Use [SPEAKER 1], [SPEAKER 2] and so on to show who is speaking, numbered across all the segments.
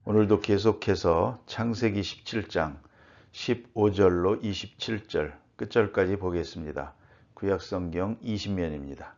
[SPEAKER 1] 오늘도 계속해서 창세기 17장 15절로 27절 끝절까지 보겠습니다. 구약성경 20면입니다.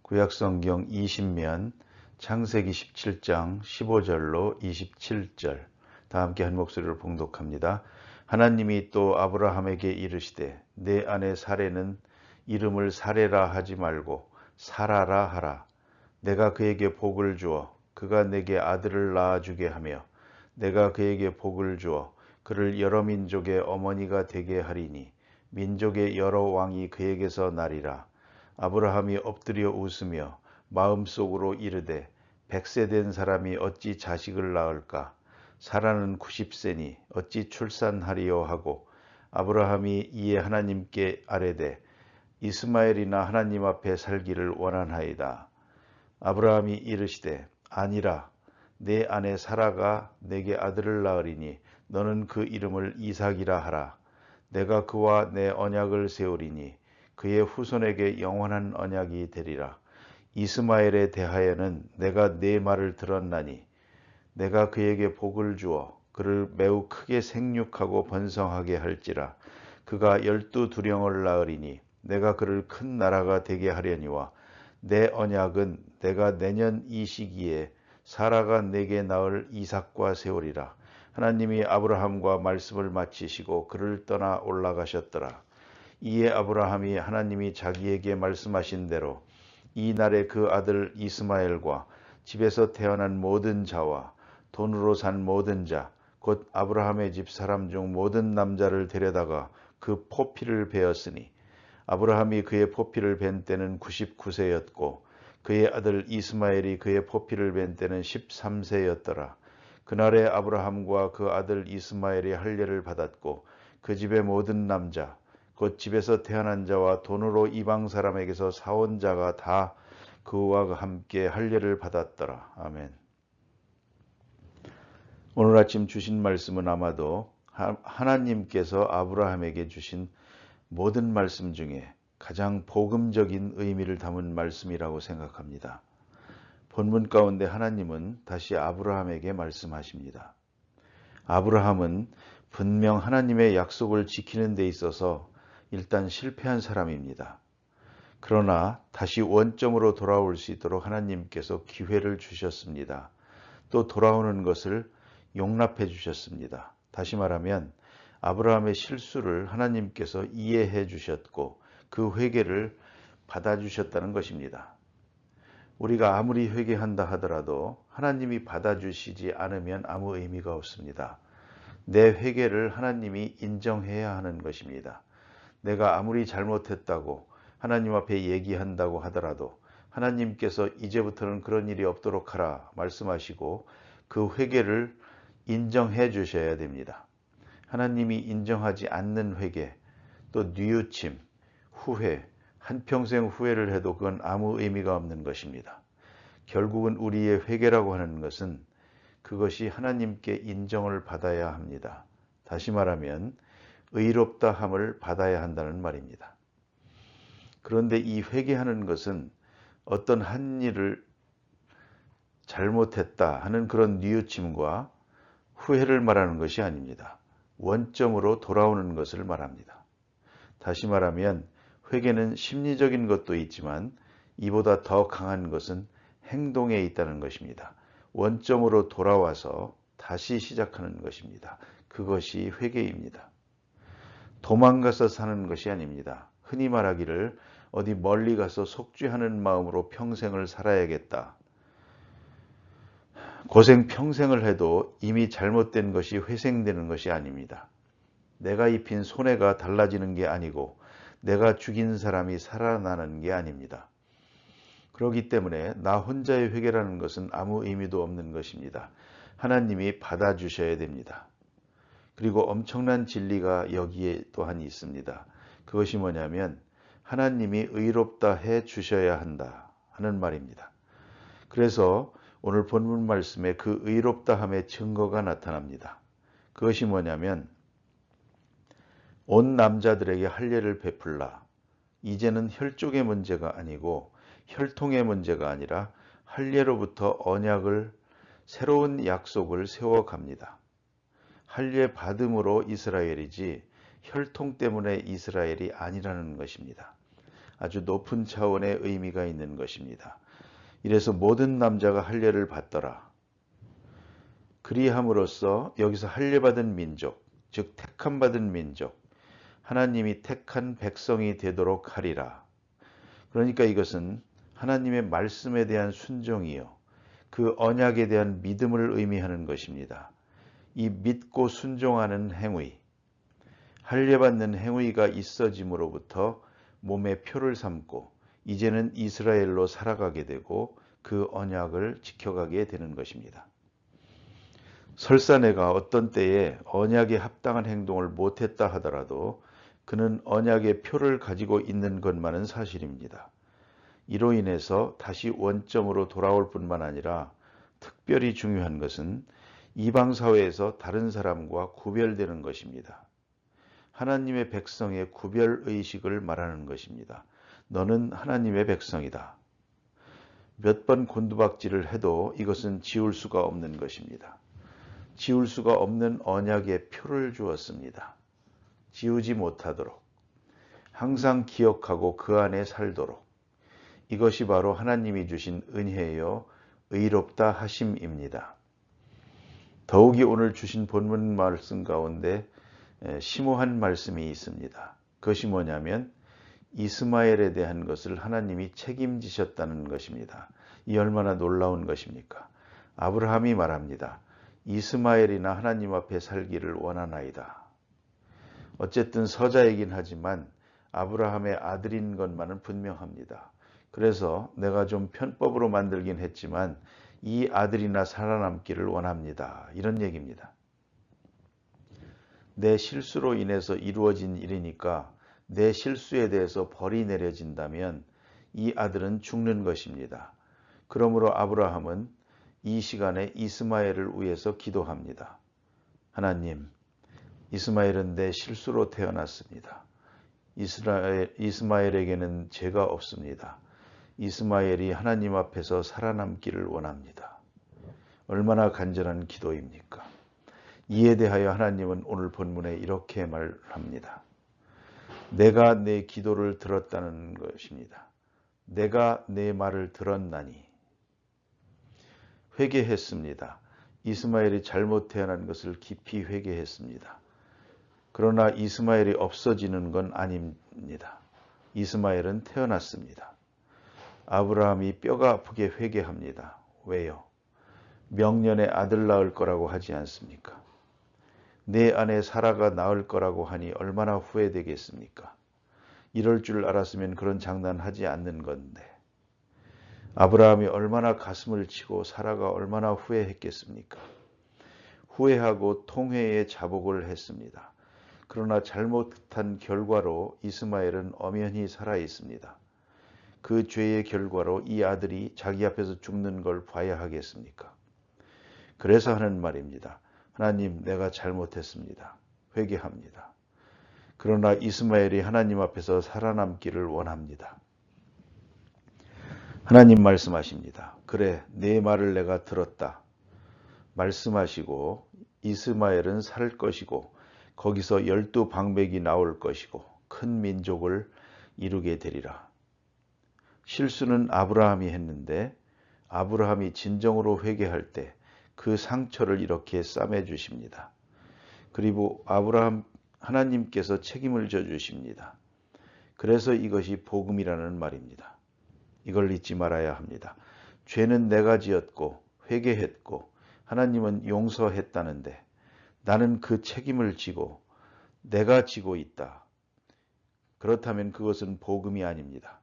[SPEAKER 1] 구약성경 20면 창세기 17장 15절로 27절 다 함께 한 목소리로 봉독합니다. 하나님이 또 아브라함에게 이르시되 내 아내 사레는 이름을 사레라 하지 말고 사라라 하라. 내가 그에게 복을 주어 그가 내게 아들을 낳아주게 하며 내가 그에게 복을 주어 그를 여러 민족의 어머니가 되게 하리니 민족의 여러 왕이 그에게서 나리라. 아브라함이 엎드려 웃으며 마음속으로 이르되 100세 된 사람이 어찌 자식을 낳을까? 사라는 90세니 어찌 출산하리요 하고 아브라함이 이에 하나님께 아뢰되 이스마엘이나 하나님 앞에 살기를 원하나이다. 아브라함이 이르시되 아니라 내 아내 사라가 내게 아들을 낳으리니 너는 그 이름을 이삭이라 하라. 내가 그와 내 언약을 세우리니 그의 후손에게 영원한 언약이 되리라. 이스마엘에 대하여는 내가 네 말을 들었나니 내가 그에게 복을 주어 그를 매우 크게 생육하고 번성하게 할지라. 그가 12두령을 낳으리니 내가 그를 큰 나라가 되게 하려니와 내 언약은 내가 내년 이 시기에 사라가 내게 낳을 이삭과 세우리라. 하나님이 아브라함과 말씀을 마치시고 그를 떠나 올라가셨더라. 이에 아브라함이 하나님이 자기에게 말씀하신 대로 이 날에 그 아들 이스마엘과 집에서 태어난 모든 자와 돈으로 산 모든 자, 곧 아브라함의 집 사람 중 모든 남자를 데려다가 그 포피를 베었으니 아브라함이 그의 포피를 벤 때는 99세였고 그의 아들 이스마엘이 그의 포피를 벤 때는 13세였더라. 그날에 아브라함과 그 아들 이스마엘이 할례를 받았고 그 집의 모든 남자 곧 집에서 태어난 자와 돈으로 이방 사람에게서 사온 자가 다 그와 함께 할례를 받았더라. 아멘. 오늘 아침 주신 말씀은 아마도 하나님께서 아브라함에게 주신 모든 말씀 중에 가장 복음적인 의미를 담은 말씀이라고 생각합니다. 본문 가운데 하나님은 다시 아브라함에게 말씀하십니다. 아브라함은 분명 하나님의 약속을 지키는 데 있어서 일단 실패한 사람입니다. 그러나 다시 원점으로 돌아올 수 있도록 하나님께서 기회를 주셨습니다. 또 돌아오는 것을 용납해 주셨습니다. 다시 말하면 아브라함의 실수를 하나님께서 이해해 주셨고 그 회개를 받아주셨다는 것입니다. 우리가 아무리 회개한다 하더라도 하나님이 받아주시지 않으면 아무 의미가 없습니다. 내 회개를 하나님이 인정해야 하는 것입니다. 내가 아무리 잘못했다고 하나님 앞에 얘기한다고 하더라도 하나님께서 이제부터는 그런 일이 없도록 하라 말씀하시고 그 회개를 인정해 주셔야 됩니다. 하나님이 인정하지 않는 회개, 또 뉘우침, 후회, 한평생 후회를 해도 그건 아무 의미가 없는 것입니다. 결국은 우리의 회개라고 하는 것은 그것이 하나님께 인정을 받아야 합니다. 다시 말하면 의롭다함을 받아야 한다는 말입니다. 그런데 이 회개하는 것은 어떤 한 일을 잘못했다 하는 그런 뉘우침과 후회를 말하는 것이 아닙니다. 원점으로 돌아오는 것을 말합니다. 다시 말하면 회개는 심리적인 것도 있지만 이보다 더 강한 것은 행동에 있다는 것입니다. 원점으로 돌아와서 다시 시작하는 것입니다. 그것이 회개입니다. 도망가서 사는 것이 아닙니다. 흔히 말하기를 어디 멀리 가서 속죄하는 마음으로 평생을 살아야겠다. 고생 평생을 해도 이미 잘못된 것이 회생되는 것이 아닙니다. 내가 입힌 손해가 달라지는 게 아니고 내가 죽인 사람이 살아나는 게 아닙니다. 그렇기 때문에 나 혼자의 회개라는 것은 아무 의미도 없는 것입니다. 하나님이 받아주셔야 됩니다. 그리고 엄청난 진리가 여기에 또한 있습니다. 그것이 뭐냐면 하나님이 의롭다 해 주셔야 한다 하는 말입니다. 그래서 오늘 본문 말씀에 그 의롭다함의 증거가 나타납니다. 그것이 뭐냐면 온 남자들에게 할례를 베풀라. 이제는 혈족의 문제가 아니고 혈통의 문제가 아니라 할례로부터 언약을 새로운 약속을 세워갑니다. 할례 받음으로 이스라엘이지 혈통 때문에 이스라엘이 아니라는 것입니다. 아주 높은 차원의 의미가 있는 것입니다. 이래서 모든 남자가 할례를 받더라. 그리함으로써 여기서 할례받은 민족, 즉 택함받은 민족, 하나님이 택한 백성이 되도록 하리라. 그러니까 이것은 하나님의 말씀에 대한 순종이요, 그 언약에 대한 믿음을 의미하는 것입니다. 이 믿고 순종하는 행위, 할례받는 행위가 있어짐으로부터 몸의 표를 삼고 이제는 이스라엘로 살아가게 되고 그 언약을 지켜가게 되는 것입니다. 설사 내가 어떤 때에 언약에 합당한 행동을 못했다 하더라도 그는 언약의 표를 가지고 있는 것만은 사실입니다. 이로 인해서 다시 원점으로 돌아올 뿐만 아니라 특별히 중요한 것은 이방 사회에서 다른 사람과 구별되는 것입니다. 하나님의 백성의 구별의식을 말하는 것입니다. 너는 하나님의 백성이다. 몇 번 곤두박질을 해도 이것은 지울 수가 없는 것입니다. 지울 수가 없는 언약의 표를 주었습니다. 지우지 못하도록, 항상 기억하고 그 안에 살도록. 이것이 바로 하나님이 주신 은혜요 의롭다 하심입니다. 더욱이 오늘 주신 본문 말씀 가운데 심오한 말씀이 있습니다. 그것이 뭐냐면 이스마엘에 대한 것을 하나님이 책임지셨다는 것입니다. 이 얼마나 놀라운 것입니까? 아브라함이 말합니다. 이스마엘이나 하나님 앞에 살기를 원하나이다. 어쨌든 서자이긴 하지만 아브라함의 아들인 것만은 분명합니다. 그래서 내가 좀 편법으로 만들긴 했지만 이 아들이나 살아남기를 원합니다. 이런 얘기입니다. 내 실수로 인해서 이루어진 일이니까 내 실수에 대해서 벌이 내려진다면 이 아들은 죽는 것입니다. 그러므로 아브라함은 이 시간에 이스마엘을 위해서 기도합니다. 하나님, 이스마엘은 내 실수로 태어났습니다. 이스마엘에게는 죄가 없습니다. 이스마엘이 하나님 앞에서 살아남기를 원합니다. 얼마나 간절한 기도입니까? 이에 대하여 하나님은 오늘 본문에 이렇게 말합니다. 내가 내 기도를 들었다는 것입니다. 내가 내 말을 들었나니. 회개했습니다. 이스마엘이 잘못 태어난 것을 깊이 회개했습니다. 그러나 이스마엘이 없어지는 건 아닙니다. 이스마엘은 태어났습니다. 아브라함이 뼈가 아프게 회개합니다. 왜요? 명년에 아들 낳을 거라고 하지 않습니까? 내 안에 사라가 낳을 거라고 하니 얼마나 후회되겠습니까? 이럴 줄 알았으면 그런 장난하지 않는 건데. 아브라함이 얼마나 가슴을 치고 사라가 얼마나 후회했겠습니까? 후회하고 통회의 자복을 했습니다. 그러나 잘못한 결과로 이스마엘은 엄연히 살아 있습니다. 그 죄의 결과로 이 아들이 자기 앞에서 죽는 걸 봐야 하겠습니까? 그래서 하는 말입니다. 하나님, 내가 잘못했습니다. 회개합니다. 그러나 이스마엘이 하나님 앞에서 살아남기를 원합니다. 하나님 말씀하십니다. 그래, 내 말을 내가 들었다. 말씀하시고 이스마엘은 살 것이고 거기서 12방백이 나올 것이고 큰 민족을 이루게 되리라. 실수는 아브라함이 했는데 아브라함이 진정으로 회개할 때 그 상처를 이렇게 싸매 주십니다. 그리고 하나님께서 책임을 져 주십니다. 그래서 이것이 복음이라는 말입니다. 이걸 잊지 말아야 합니다. 죄는 내가 지었고 회개했고 하나님은 용서했다는데 나는 그 책임을 지고 내가 지고 있다. 그렇다면 그것은 복음이 아닙니다.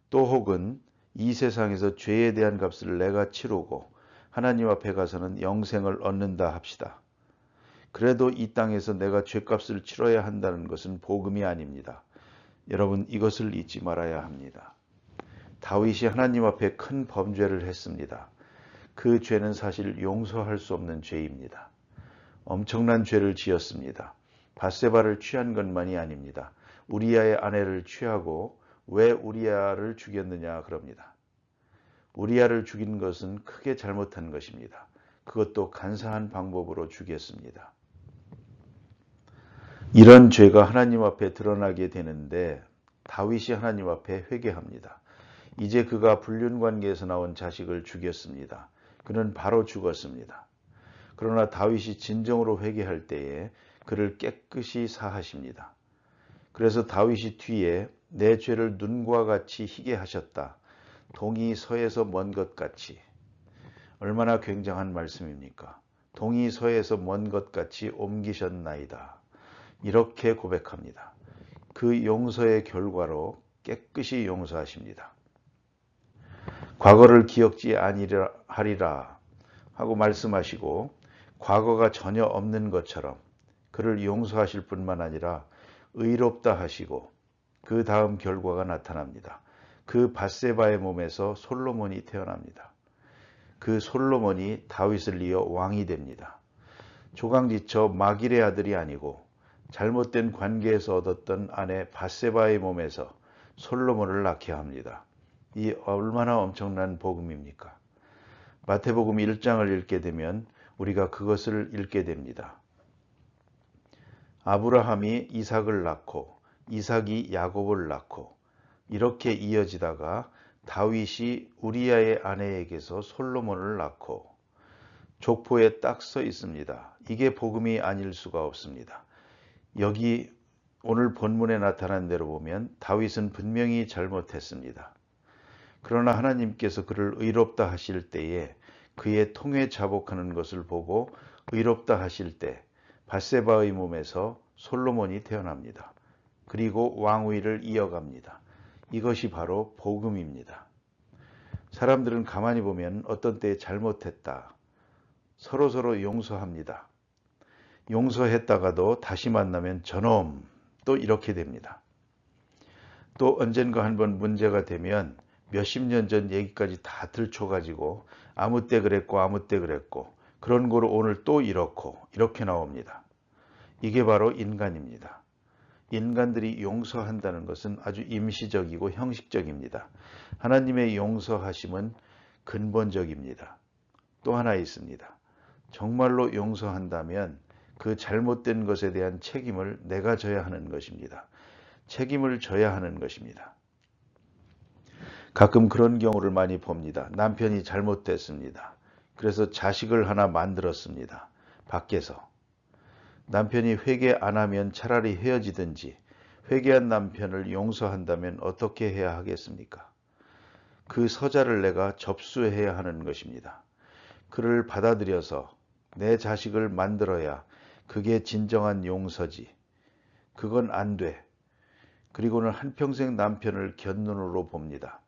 [SPEAKER 1] 또 혹은 이 세상에서 죄에 대한 값을 내가 치르고 하나님 앞에 가서는 영생을 얻는다 합시다. 그래도 이 땅에서 내가 죄값을 치러야 한다는 것은 복음이 아닙니다. 여러분, 이것을 잊지 말아야 합니다. 다윗이 하나님 앞에 큰 범죄를 했습니다. 그 죄는 사실 용서할 수 없는 죄입니다. 엄청난 죄를 지었습니다. 밧세바를 취한 것만이 아닙니다. 우리아의 아내를 취하고 왜 우리아를 죽였느냐 그럽니다. 우리아를 죽인 것은 크게 잘못한 것입니다. 그것도 간사한 방법으로 죽였습니다. 이런 죄가 하나님 앞에 드러나게 되는데 다윗이 하나님 앞에 회개합니다. 이제 그가 불륜관계에서 나온 자식을 죽였습니다. 그는 바로 죽었습니다. 그러나 다윗이 진정으로 회개할 때에 그를 깨끗이 사하십니다. 그래서 다윗이 뒤에 내 죄를 눈과 같이 희게 하셨다. 동이 서에서 먼 것 같이. 얼마나 굉장한 말씀입니까? 동이 서에서 먼 것 같이 옮기셨나이다. 이렇게 고백합니다. 그 용서의 결과로 깨끗이 용서하십니다. 과거를 기억지 아니하리라 하고 말씀하시고 과거가 전혀 없는 것처럼 그를 용서하실 뿐만 아니라 의롭다 하시고 그 다음 결과가 나타납니다. 그 밧세바의 몸에서 솔로몬이 태어납니다. 그 솔로몬이 다윗을 이어 왕이 됩니다. 조강지처 마길의 아들이 아니고 잘못된 관계에서 얻었던 아내 밧세바의 몸에서 솔로몬을 낳게 합니다. 이 얼마나 엄청난 복음입니까? 마태복음 1장을 읽게 되면 우리가 그것을 읽게 됩니다. 아브라함이 이삭을 낳고 이삭이 야곱을 낳고 이렇게 이어지다가 다윗이 우리아의 아내에게서 솔로몬을 낳고 족보에 딱 써 있습니다. 이게 복음이 아닐 수가 없습니다. 여기 오늘 본문에 나타난 대로 보면 다윗은 분명히 잘못했습니다. 그러나 하나님께서 그를 의롭다 하실 때에 그의 통에 자복하는 것을 보고 의롭다 하실 때 밧세바의 몸에서 솔로몬이 태어납니다. 그리고 왕위를 이어갑니다. 이것이 바로 복음입니다. 사람들은 가만히 보면 어떤 때에 잘못했다. 서로서로 용서합니다. 용서했다가도 다시 만나면 저놈 또 이렇게 됩니다. 또 언젠가 한번 문제가 되면 몇십 년 전 얘기까지 다 들춰가지고 아무 때 그랬고 그런 거로 오늘 또 이렇게 나옵니다. 이게 바로 인간입니다. 인간들이 용서한다는 것은 아주 임시적이고 형식적입니다. 하나님의 용서하심은 근본적입니다. 또 하나 있습니다. 정말로 용서한다면 그 잘못된 것에 대한 책임을 내가 져야 하는 것입니다. 책임을 져야 하는 것입니다. 가끔 그런 경우를 많이 봅니다. 남편이 잘못됐습니다. 그래서 자식을 하나 만들었습니다. 밖에서. 남편이 회개 안 하면 차라리 헤어지든지 회개한 남편을 용서한다면 어떻게 해야 하겠습니까? 그 서자를 내가 접수해야 하는 것입니다. 그를 받아들여서 내 자식을 만들어야 그게 진정한 용서지. 그건 안 돼. 그리고는 한평생 남편을 곁눈으로 봅니다.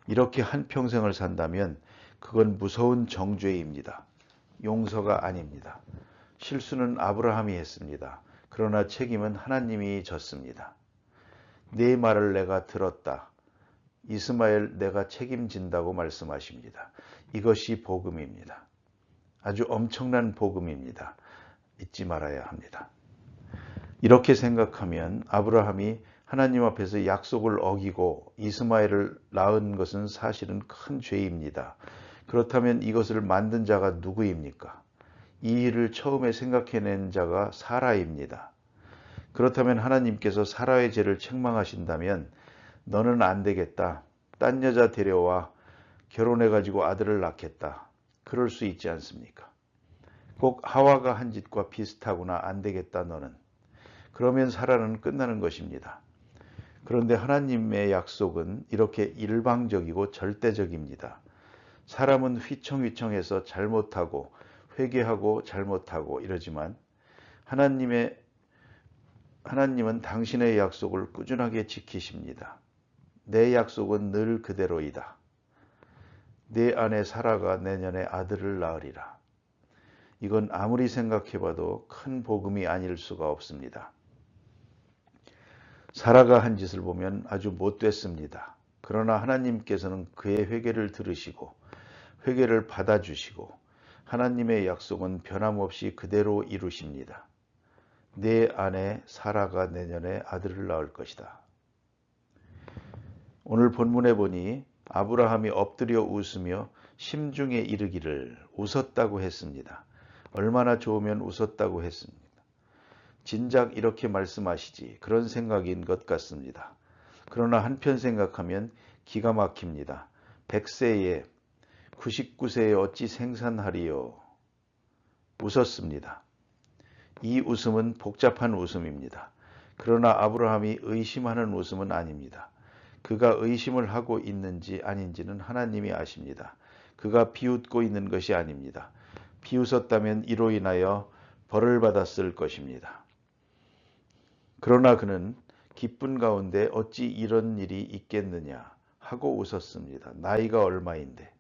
[SPEAKER 1] 이렇게 한평생을 산다면 그건 무서운 정죄입니다. 용서가 아닙니다. 실수는 아브라함이 했습니다. 그러나 책임은 하나님이 졌습니다. 네 말을 내가 들었다. 이스마엘 내가 책임진다고 말씀하십니다. 이것이 복음입니다. 아주 엄청난 복음입니다. 잊지 말아야 합니다. 이렇게 생각하면 아브라함이 하나님 앞에서 약속을 어기고 이스마엘을 낳은 것은 사실은 큰 죄입니다. 그렇다면 이것을 만든 자가 누구입니까? 이 일을 처음에 생각해낸 자가 사라입니다. 그렇다면 하나님께서 사라의 죄를 책망하신다면 너는 안 되겠다. 딴 여자 데려와 결혼해가지고 아들을 낳겠다. 그럴 수 있지 않습니까? 꼭 하와가 한 짓과 비슷하구나. 안 되겠다 너는. 그러면 사라는 끝나는 것입니다. 그런데 하나님의 약속은 이렇게 일방적이고 절대적입니다. 사람은 휘청휘청해서 잘못하고 회개하고 잘못하고 이러지만 하나님은 당신의 약속을 꾸준하게 지키십니다. 내 약속은 늘 그대로이다. 내 아내 사라가 내년에 아들을 낳으리라. 이건 아무리 생각해봐도 큰 복음이 아닐 수가 없습니다. 사라가 한 짓을 보면 아주 못됐습니다. 그러나 하나님께서는 그의 회개를 들으시고 회개를 받아주시고 하나님의 약속은 변함없이 그대로 이루십니다. 내 아내 사라가 내년에 아들을 낳을 것이다. 오늘 본문에 보니 아브라함이 엎드려 웃으며 심중에 이르기를 웃었다고 했습니다. 얼마나 좋으면 웃었다고 했습니다. 진작 이렇게 말씀하시지 그런 생각인 것 같습니다. 그러나 한편 생각하면 기가 막힙니다. 100세에 99세에 어찌 생산하리요. 웃었습니다. 이 웃음은 복잡한 웃음입니다. 그러나 아브라함이 의심하는 웃음은 아닙니다. 그가 의심을 하고 있는지 아닌지는 하나님이 아십니다. 그가 비웃고 있는 것이 아닙니다. 비웃었다면 이로 인하여 벌을 받았을 것입니다. 그러나 그는 기쁜 가운데 어찌 이런 일이 있겠느냐 하고 웃었습니다. 나이가 얼마인데.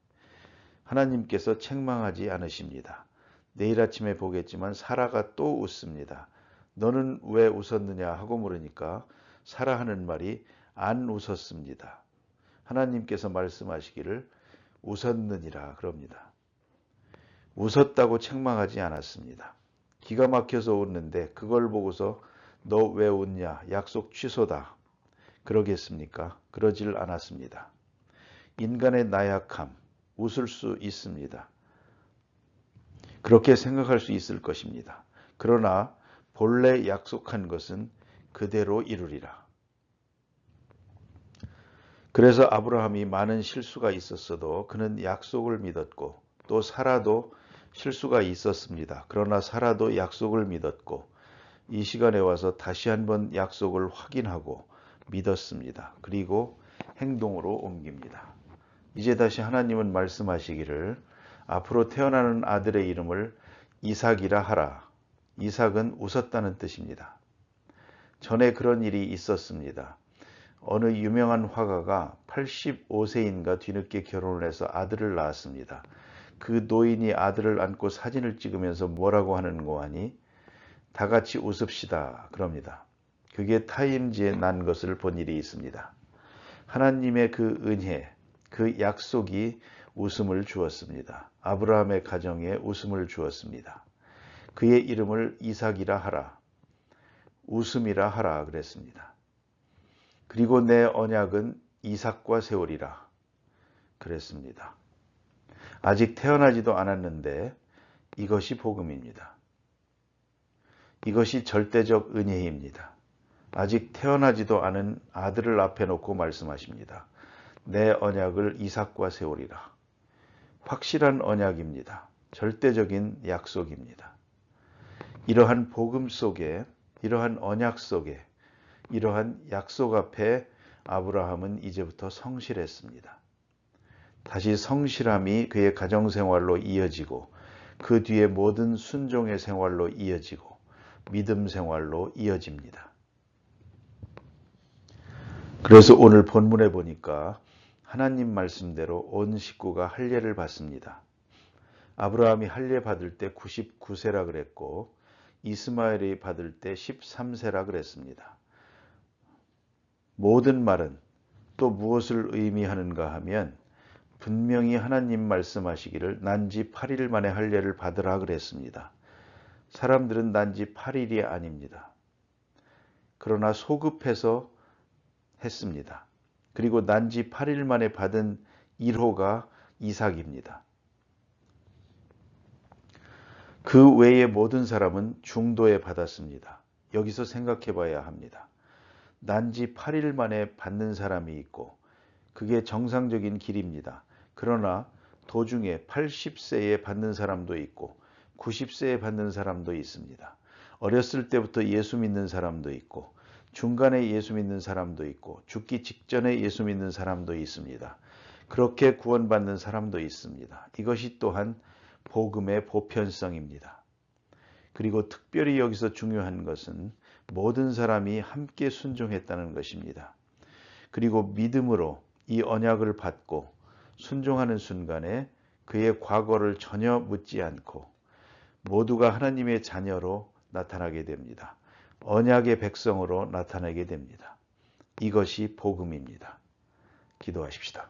[SPEAKER 1] 하나님께서 책망하지 않으십니다. 내일 아침에 보겠지만 사라가 또 웃습니다. 너는 왜 웃었느냐 하고 물으니까 사라 하는 말이 안 웃었습니다. 하나님께서 말씀하시기를 웃었느니라 그럽니다. 웃었다고 책망하지 않았습니다. 기가 막혀서 웃는데 그걸 보고서 너 왜 웃냐? 약속 취소다. 그러겠습니까? 그러질 않았습니다. 인간의 나약함, 웃을 수 있습니다. 그렇게 생각할 수 있을 것입니다. 그러나 본래 약속한 것은 그대로 이루리라. 그래서 아브라함이 많은 실수가 있었어도 그는 약속을 믿었고 또 사라도 실수가 있었습니다. 그러나 사라도 약속을 믿었고 이 시간에 와서 다시 한번 약속을 확인하고 믿었습니다. 그리고 행동으로 옮깁니다. 이제 다시 하나님은 말씀하시기를 앞으로 태어나는 아들의 이름을 이삭이라 하라. 이삭은 웃었다는 뜻입니다. 전에 그런 일이 있었습니다. 어느 유명한 화가가 85세인가 뒤늦게 결혼을 해서 아들을 낳았습니다. 그 노인이 아들을 안고 사진을 찍으면서 뭐라고 하는 거 아니? 다 같이 웃읍시다 그럽니다. 그게 타임즈에 난 것을 본 일이 있습니다. 하나님의 그 은혜, 그 약속이 웃음을 주었습니다. 아브라함의 가정에 웃음을 주었습니다. 그의 이름을 이삭이라 하라, 웃음이라 하라 그랬습니다. 그리고 내 언약은 이삭과 세우리라 그랬습니다. 아직 태어나지도 않았는데 이것이 복음입니다. 이것이 절대적 은혜입니다. 아직 태어나지도 않은 아들을 앞에 놓고 말씀하십니다. 내 언약을 이삭과 세우리라. 확실한 언약입니다. 절대적인 약속입니다. 이러한 복음 속에, 이러한 언약 속에, 이러한 약속 앞에 아브라함은 이제부터 성실했습니다. 다시 성실함이 그의 가정생활로 이어지고 그 뒤에 모든 순종의 생활로 이어지고 믿음 생활로 이어집니다. 그래서 오늘 본문에 보니까 하나님 말씀대로 온 식구가 할례를 받습니다. 아브라함이 할례 받을 때 99세라 그랬고 이스마엘이 받을 때 13세라 그랬습니다. 모든 말은 또 무엇을 의미하는가 하면 분명히 하나님 말씀하시기를 난지 8일 만에 할례를 받으라 그랬습니다. 사람들은 난지 8일이 아닙니다. 그러나 소급해서 했습니다. 그리고 난지 8일 만에 받은 1호가 이삭입니다. 그 외의 모든 사람은 중도에 받았습니다. 여기서 생각해 봐야 합니다. 난지 8일 만에 받는 사람이 있고 그게 정상적인 길입니다. 그러나 도중에 80세에 받는 사람도 있고 90세에 받는 사람도 있습니다. 어렸을 때부터 예수 믿는 사람도 있고 중간에 예수 믿는 사람도 있고 죽기 직전에 예수 믿는 사람도 있습니다. 그렇게 구원받는 사람도 있습니다. 이것이 또한 복음의 보편성입니다. 그리고 특별히 여기서 중요한 것은 모든 사람이 함께 순종했다는 것입니다. 그리고 믿음으로 이 언약을 받고 순종하는 순간에 그의 과거를 전혀 묻지 않고 모두가 하나님의 자녀로 나타나게 됩니다. 언약의 백성으로 나타나게 됩니다. 이것이 복음입니다. 기도하십시다.